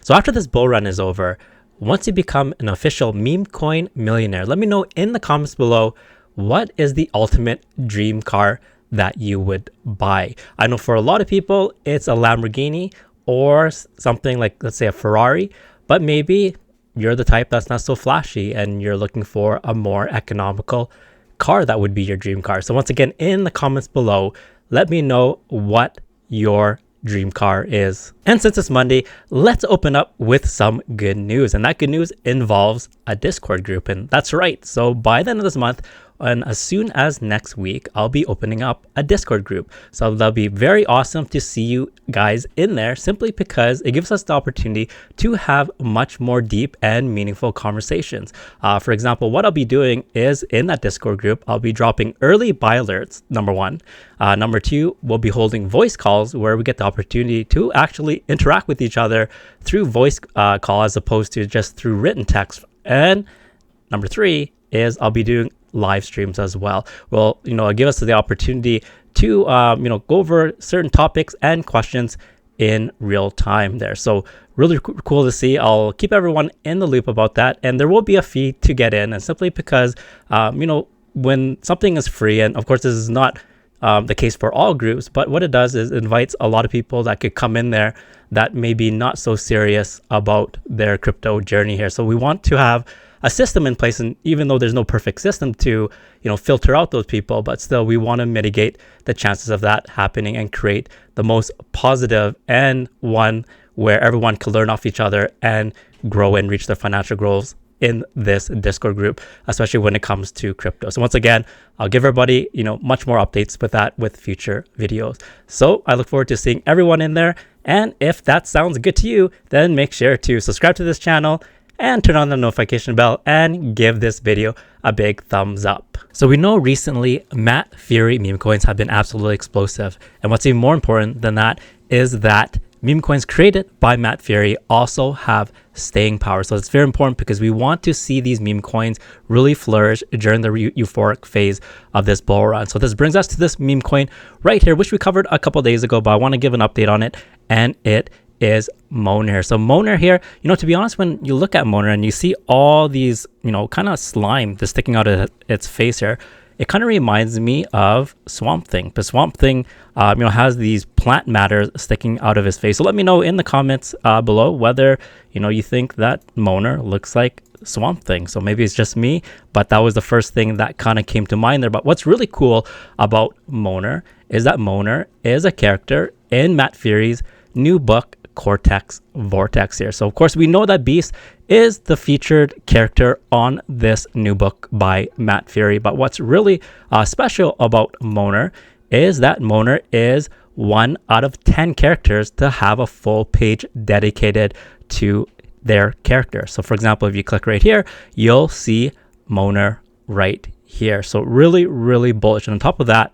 So after this bull run is over, once you become an official meme coin millionaire, let me know in the comments below, what is the ultimate dream car that you would buy? I know for a lot of people, it's a Lamborghini or something like, let's say, a Ferrari, but maybe you're the type that's not so flashy and you're looking for a more economical car that would be your dream car. So once again, in the comments below, let me know what your dream car is. And since it's Monday, let's open up with some good news. And that good news involves a Discord group. And that's right. So by the end of this month, and as soon as next week, I'll be opening up a Discord group. So that'll be very awesome to see you guys in there, simply because it gives us the opportunity to have much more deep and meaningful conversations. For example, what I'll be doing is in that Discord group, I'll be dropping early buy alerts, number one. Number two, we'll be holding voice calls where we get the opportunity to actually interact with each other through voice call as opposed to just through written text. And number three is I'll be doing live streams as well. Well, it'll give us the opportunity to go over certain topics and questions in real time there. So really cool to see. I'll keep everyone in the loop about that, and there will be a fee to get in, and simply because when something is free, and of course this is not the case for all groups, but what it does is it invites a lot of people that could come in there that may be not so serious about their crypto journey here. So we want to have a system in place, and even though there's no perfect system to filter out those people, but still we want to mitigate the chances of that happening and create the most positive and one where everyone can learn off each other and grow and reach their financial goals in this Discord group, especially when it comes to crypto. So once again, I'll give everybody much more updates with that with future videos. So I look forward to seeing everyone in there, and if that sounds good to you, then make sure to subscribe to this channel and turn on the notification bell and give this video a big thumbs up. So we know recently Matt Fury meme coins have been absolutely explosive. And what's even more important than that is that meme coins created by Matt Fury also have staying power. So it's very important because we want to see these meme coins really flourish during the euphoric phase of this bull run. So this brings us to this meme coin right here, which we covered a couple days ago, but I want to give an update on it, and it is Moner. So Moner here, to be honest, when you look at Moner and you see all these, kind of slime that's sticking out of its face here, it kind of reminds me of Swamp Thing. But Swamp Thing, has these plant matter sticking out of his face. So let me know in the comments below whether, you think that Moner looks like Swamp Thing. So maybe it's just me, but that was the first thing that kind of came to mind there. But what's really cool about Moner is that Moner is a character in Matt Fury's new book, Cortex Vortex here. So of course we know that Beast is the featured character on this new book by Matt Fury, but what's really special about Moner is that Moner is 1 out of 10 characters to have a full page dedicated to their character. So for example, if you click right here, you'll see Moner right here. So really, really bullish. And on top of that,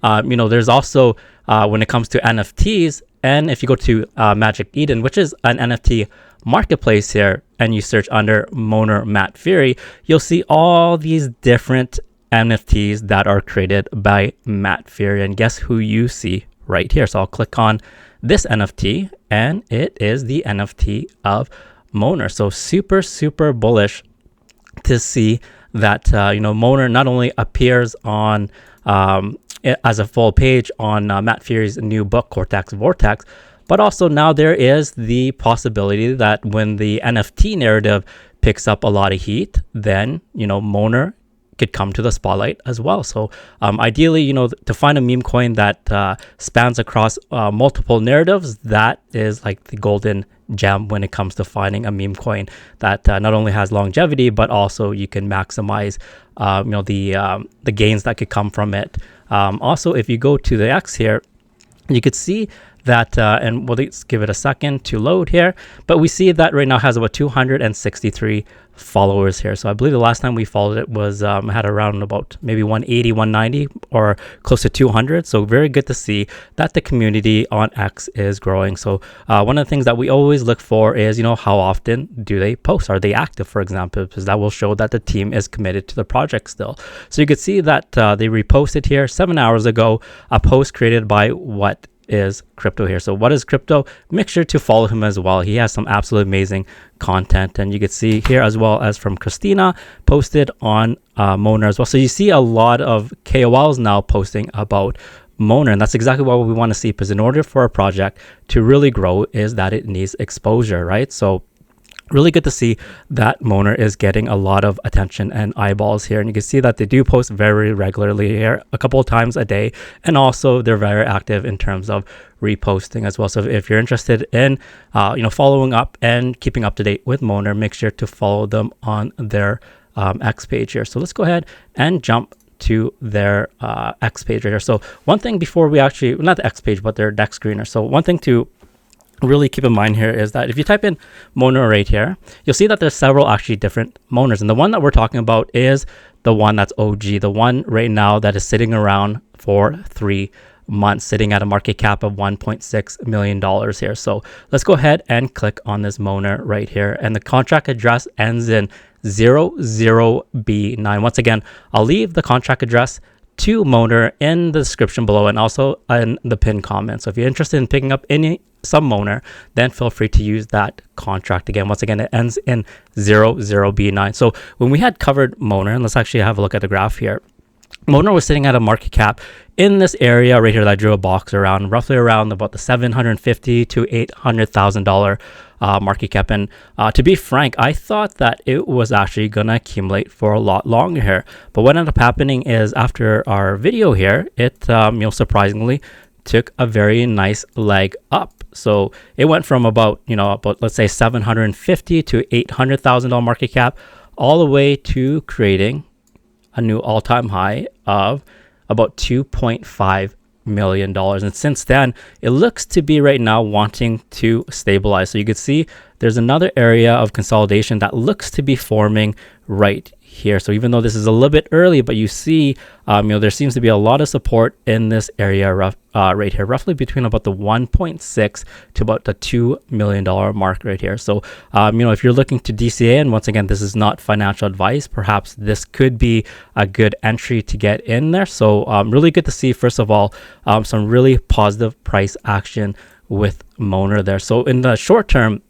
there's also when it comes to NFTs, and if you go to Magic Eden, which is an NFT marketplace here, and you search under Moner Matt Fury, you'll see all these different NFTs that are created by Matt Fury. And guess who you see right here? So I'll click on this NFT, and it is the NFT of Moner. So super, super bullish to see that, Moner not only appears on as a full page on Matt Fury's new book, Cortex Vortex, but also now there is the possibility that when the NFT narrative picks up a lot of heat, then, Moner could come to the spotlight as well. So ideally, to find a meme coin that spans across multiple narratives, that is like the golden gem when it comes to finding a meme coin that not only has longevity, but also you can maximize the gains that could come from it. Also, if you go to the X here, you could see that, and let's give it a second to load here, but we see that right now has about 263 followers here. So I believe the last time we followed it was had around about maybe 180, 190, or close to 200. So very good to see that the community on X is growing. So one of the things that we always look for is, how often do they post? Are they active, for example? Because that will show that the team is committed to the project still. So you could see that they reposted here 7 hours ago a post created by what is Crypto here. So what is Crypto? Make sure to follow him as well. He has some absolutely amazing content, and you can see here as well as from Christina posted on Moner as well. So you see a lot of KOLs now posting about Moner, and that's exactly what we want to see, because in order for a project to really grow is that it needs exposure, right? So really good to see that Moner is getting a lot of attention and eyeballs here, and you can see that they do post very regularly here, a couple of times a day, and also they're very active in terms of reposting as well. So if you're interested in following up and keeping up to date with Moner, make sure to follow them on their X page here. So let's go ahead and jump to their X page right here. So one thing before we actually, not the X page, but their deck screener. So one thing to really keep in mind here is that if you type in Moner right here, you'll see that there's several actually different Moners, and the one that we're talking about is the one that's OG, the one right now that is sitting around for 3 months, sitting at a market cap of $1.6 million here. So let's go ahead and click on this Moner right here, and the contract address ends in 00B9. Once again, I'll leave the contract address to Moner in the description below and also in the pinned comment. So if you're interested in picking up some Moner, then feel free to use that contract. Again, once again, it ends in 00B9. So when we had covered Moner, and let's actually have a look at the graph here, Moner was sitting at a market cap in this area right here that I drew a box around, roughly around about the $750,000 to $800,000 market cap. And to be frank, I thought that it was actually going to accumulate for a lot longer here. But what ended up happening is after our video here, it surprisingly took a very nice leg up. So it went from about let's say $750,000 to $800,000 market cap, all the way to creating a new all-time high of about $2.5 million. And since then, it looks to be right now wanting to stabilize. So you can see there's another area of consolidation that looks to be forming right here. So even though this is a little bit early, but you see, there seems to be a lot of support in this area right here, roughly between about the 1.6 to about the $2 million mark right here. So, if you're looking to DCA, and once again, this is not financial advice, perhaps this could be a good entry to get in there. So really good to see, first of all, some really positive price action with Moner there. So in the short term,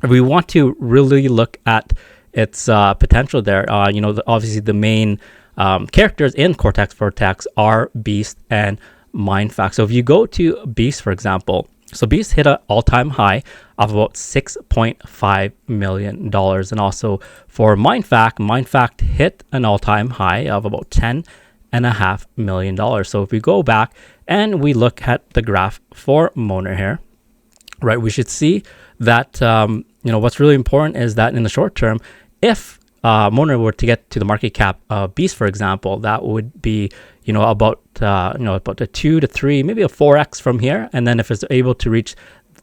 we want to really look at its potential there. Obviously the main characters in Cortex Vortex are Beast and Mindfact. So if you go to Beast, for example, so Beast hit an all-time high of about $6.5 million. And also for Mindfact hit an all-time high of about $10.5 million. So if we go back and we look at the graph for Moner here, right, we should see that, what's really important is that in the short term, if Moner were to get to the market cap Beast, for example, that would be, about a 2 to 3, maybe a 4x from here. And then if it's able to reach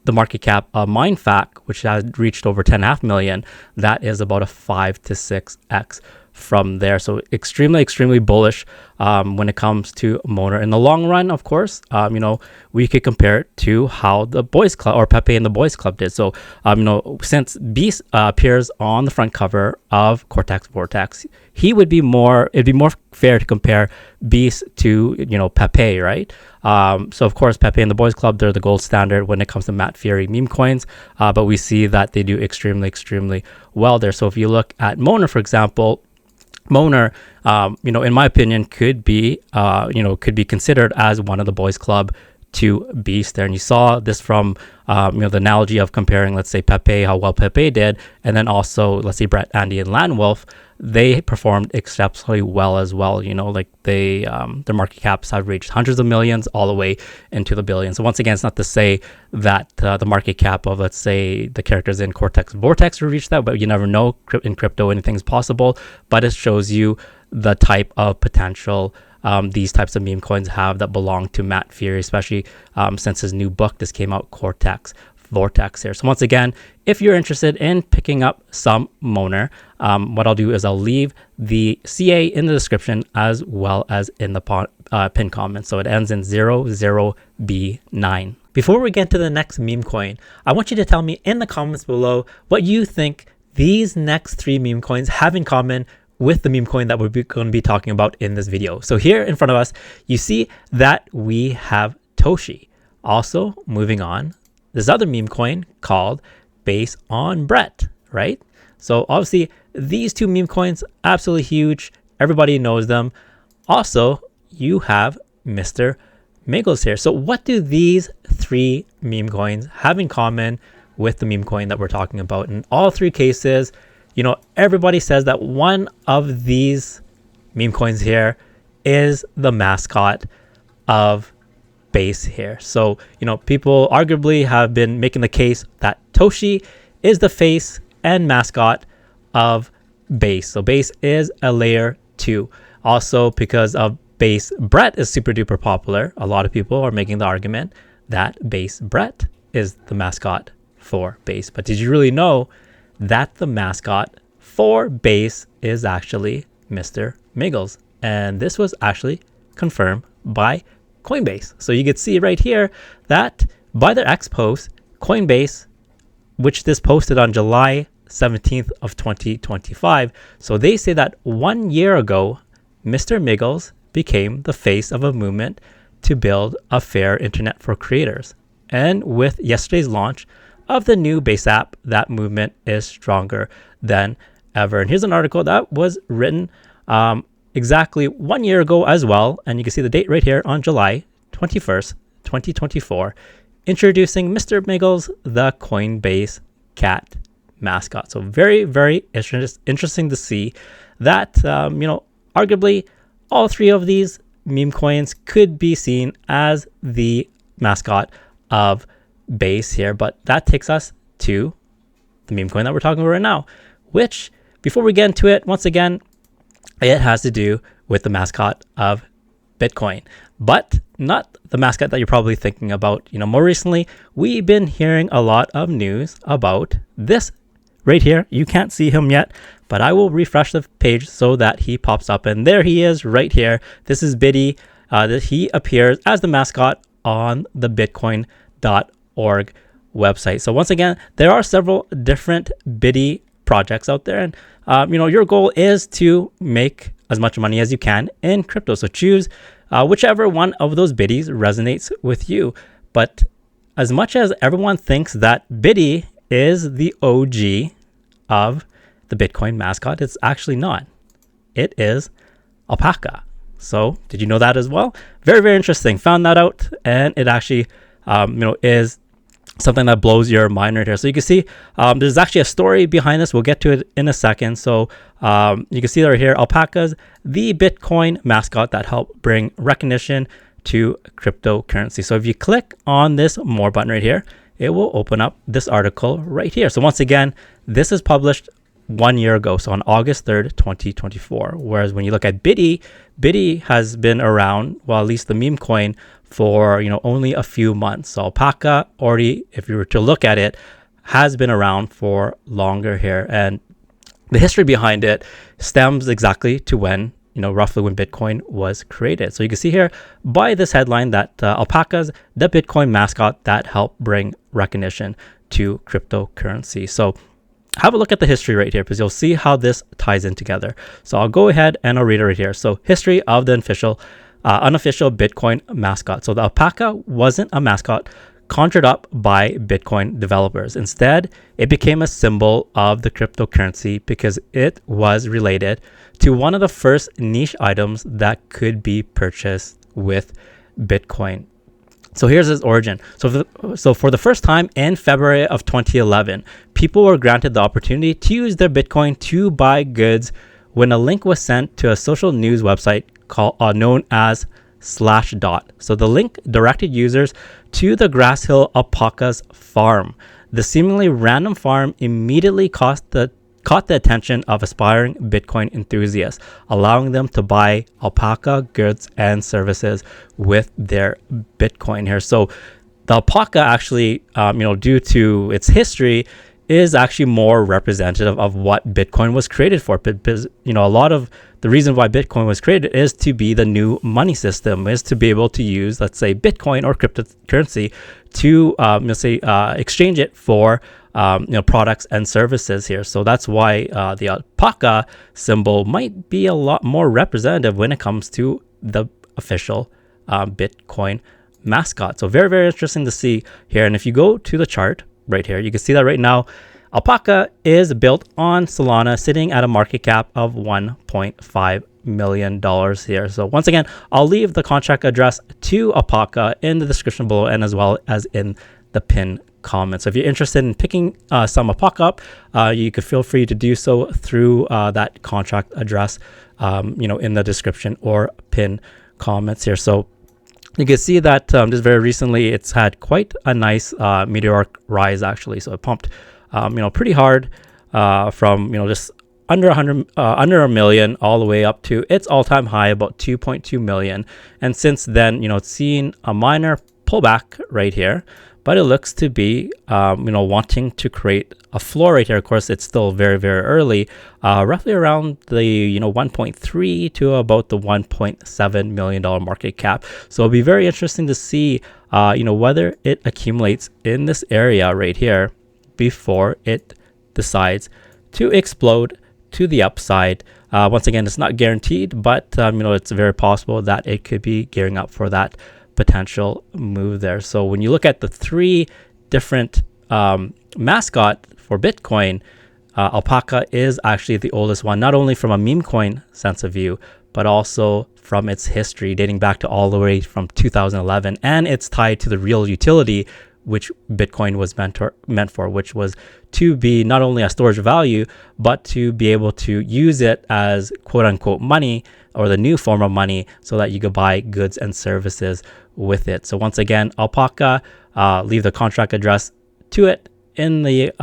the market cap Mindfact, which has reached over 10.5 million, that is about a 5 to 6x from there. So extremely bullish when it comes to Moner. In the long run, of course, we could compare it to how the Boys Club or Pepe and the Boys Club did. So since Beast appears on the front cover of Cortex Vortex, it'd be more fair to compare Beast to Pepe, right? So of course, Pepe and the Boys Club, they're the gold standard when it comes to Matt Fury meme coins, but we see that they do extremely well there. So if you look at Moner, for example, Moner, in my opinion, could be considered as one of the Boys Club to Beast there. And you saw this from, the analogy of comparing, let's say, Pepe, how well Pepe did, and then also, let's say, Brett, Andy, and Landwolf, they performed exceptionally well as well. Their market caps have reached hundreds of millions all the way into the billions. So once again, it's not to say that the market cap of, let's say, the characters in Cortex Vortex will reach that, but you never know. In crypto, anything's possible, but it shows you the type of potential these types of meme coins have that belong to Matt Fury, especially since his new book just came out, Cortex Vortex here. So once again, if you're interested in picking up some Moner, what I'll do is I'll leave the CA in the description as well as in the pinned comment. So it ends in 00B9. Before we get to the next meme coin, I want you to tell me in the comments below what you think these next 3 meme coins have in common with the meme coin that we're going to be talking about in this video. So here in front of us, you see that we have Toshi, Also, moving on, this other meme coin called Base on Brett, right? So obviously these two meme coins, absolutely huge. Everybody knows them. Also, you have Mr. Miggles here. So what do these three meme coins have in common with the meme coin that we're talking about? In all three cases, you know, everybody says that one of these meme coins here is the mascot of Base here. So, you know, people arguably have been making the case that Toshi is the face and mascot of Base. So Base is a layer 2. Also, because of Base, Brett is super duper popular. A lot of people are making the argument that Base Brett is the mascot for Base. But did you really know that the mascot for Base is actually Mr. Miggles? And this was actually confirmed by Coinbase. So you can see right here that by their X post, Coinbase, which this posted on July 17th of 2025. So they say that 1 year ago, Mr. Miggles became the face of a movement to build a fair internet for creators. And with yesterday's launch of the new Base app, that movement is stronger than ever. And here's an article that was written exactly 1 year ago as well. And you can see the date right here on July 21st, 2024, introducing Mr. Miggles, the Coinbase cat mascot. So very, very interesting to see that, you know, arguably all three of these meme coins could be seen as the mascot of Base here. But that takes us to the meme coin that we're talking about right now, which before we get into it, once again, it has to do with the mascot of Bitcoin, but not the mascot that you're probably thinking about. You know, more recently, we've been hearing a lot of news about this right here. You can't see him yet, but I will refresh the page so that he pops up. And there he is right here. This is Biddy. He appears as the mascot on the bitcoin.org website. So once again, there are several different Biddy projects out there. And, you know, your goal is to make as much money as you can in crypto. So choose whichever one of those biddies resonates with you. But as much as everyone thinks that Biddy is the OG of the Bitcoin mascot, it's actually not. It is ALPACA. So did you know that as well? Very, very interesting. Found that out, and it actually, you know, is something that blows your mind right here. So you can see there's actually a story behind this. We'll get to it in a second. So you can see right here, ALPACA's the Bitcoin mascot that helped bring recognition to cryptocurrency. So if you click on this more button right here, it will open up this article right here. So once again, this is published 1 year ago, so on August 3rd, 2024. Whereas when you look at Biddy, Biddy has been around, well, at least the meme coin, for, you know, only a few months. So ALPACA already, if you were to look at it, has been around for longer here. And the history behind it stems exactly to when, you know, roughly when Bitcoin was created. So you can see here by this headline that ALPACA's the Bitcoin mascot that helped bring recognition to cryptocurrency. So have a look at the history right here, because you'll see how this ties in together. So I'll go ahead and I'll read it right here. So history of the unofficial Bitcoin mascot. So the ALPACA wasn't a mascot conjured up by Bitcoin developers. Instead, it became a symbol of the cryptocurrency because it was related to one of the first niche items that could be purchased with Bitcoin. So here's its origin. So for the first time in February of 2011, people were granted the opportunity to use their Bitcoin to buy goods when a link was sent to a social news website known as /dot. So the link directed users to the Grass Hill ALPACA's farm. The seemingly random farm immediately caught the attention of aspiring Bitcoin enthusiasts, allowing them to buy ALPACA goods and services with their Bitcoin here. So the ALPACA actually, you know, due to its history, is actually more representative of what Bitcoin was created for. Because, you know, a lot of the reason why Bitcoin was created is to be the new money system, is to be able to use, let's say, Bitcoin or cryptocurrency to, let's say, exchange it for, you know, products and services here. So that's why the ALPACA symbol might be a lot more representative when it comes to the official Bitcoin mascot. So very, very interesting to see here. And if you go to the chart right here, you can see that right now, ALPACA is built on Solana, sitting at a market cap of $1.5 million here. So once again, I'll leave the contract address to ALPACA in the description below, and as well as in the pinned comment. So if you're interested in picking some ALPACA up, you could feel free to do so through that contract address, in the description or pinned comments here. So you can see that just very recently, it's had quite a nice meteoric rise actually. So it pumped, pretty hard from, just under a million all the way up to its all-time high, about 2.2 million. And since then, it's seen a minor pullback right here, but it looks to be, wanting to create a floor right here. Of course, it's still very, very early, roughly around the, 1.3 to about the $1.7 million market cap. So it'll be very interesting to see, whether it accumulates in this area right here before it decides to explode to the upside. Once again, it's not guaranteed, but, it's very possible that it could be gearing up for that potential move there. So when you look at the three different mascot for Bitcoin, ALPACA is actually the oldest one, not only from a meme coin sense of view, but also from its history dating back to all the way from 2011. And it's tied to the real utility which Bitcoin was meant for, which was to be not only a storage value, but to be able to use it as quote unquote money, or the new form of money, so that you could buy goods and services with it. So once again, ALPACA, leave the contract address to it in the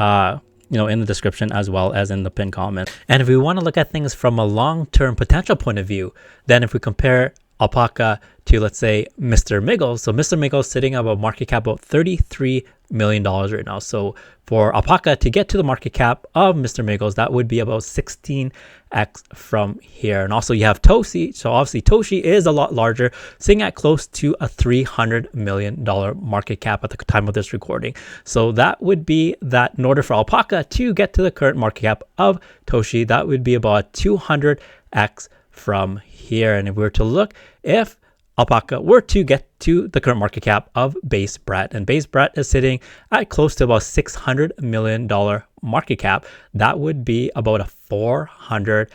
in the description, as well as in the pinned comment. And if we want to look at things from a long-term potential point of view, then if we compare ALPACA to, let's say, Mr. Miggles. So Mr. Miggles sitting at a market cap of $33 million right now. So for ALPACA to get to the market cap of Mr. Miggles, that would be about 16x from here. And also you have Toshi. So obviously Toshi is a lot larger, sitting at close to a $300 million market cap at the time of this recording. So that would be that in order for ALPACA to get to the current market cap of Toshi, that would be about 200x from here. And if we were to look, if ALPACA were to get to the current market cap of Base Brett, and Base Brett is sitting at close to about $600 million market cap, that would be about a 400x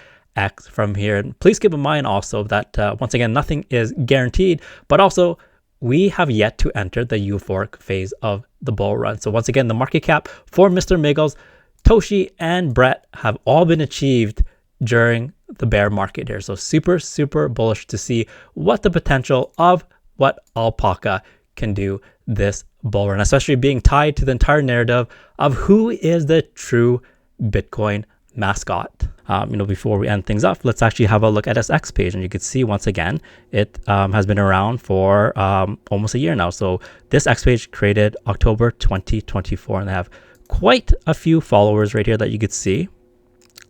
from here. And please keep in mind also that once again, nothing is guaranteed, but also we have yet to enter the euphoric phase of the bull run. So once again, the market cap for Mr. Miggles, Toshi, and Brett have all been achieved during the bear market here. So super, super bullish to see what the potential of what ALPACA can do this bull run, especially being tied to the entire narrative of who is the true Bitcoin mascot. Before we end things off, let's actually have a look at its X page, and you can see once again, it has been around for almost a year now. So this X page created October 2024, and they have quite a few followers right here that you could see.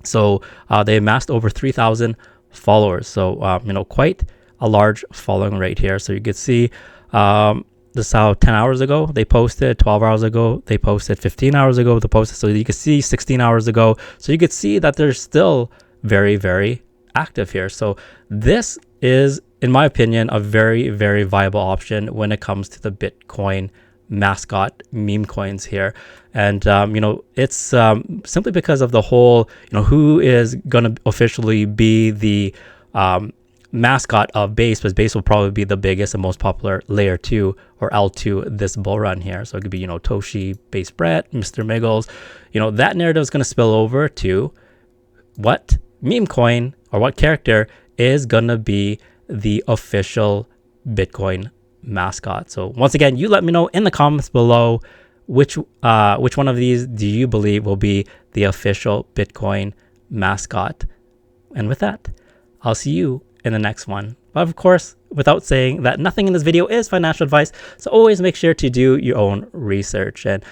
So they amassed over 3,000 followers. So, quite a large following right here. So you could see this is how 10 hours ago they posted, 12 hours ago they posted, 15 hours ago they posted. So you could see 16 hours ago. So you could see that they're still very, very active here. So this is, in my opinion, a very, very viable option when it comes to the Bitcoin mascot meme coins here. And it's simply because of the whole who is going to officially be the mascot of Base, because Base will probably be the biggest and most popular layer 2 or L2 this bull run here. So it could be Toshi, Base Brett, Mr. Miggles. That narrative is going to spill over to what meme coin or what character is going to be the official Bitcoin mascot. So once again, you let me know in the comments below which one of these do you believe will be the official Bitcoin mascot. And with that, I'll see you in the next one. But of course, without saying that nothing in this video is financial advice, so always make sure to do your own research. And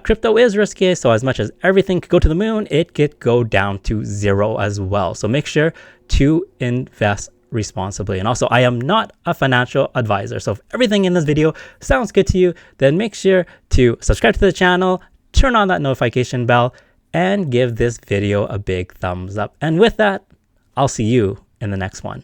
crypto is risky, so as much as everything could go to the moon, it could go down to zero as well. So make sure to invest responsibly. And also, I am not a financial advisor. So if everything in this video sounds good to you, then make sure to subscribe to the channel, turn on that notification bell, and give this video a big thumbs up. And with that, I'll see you in the next one.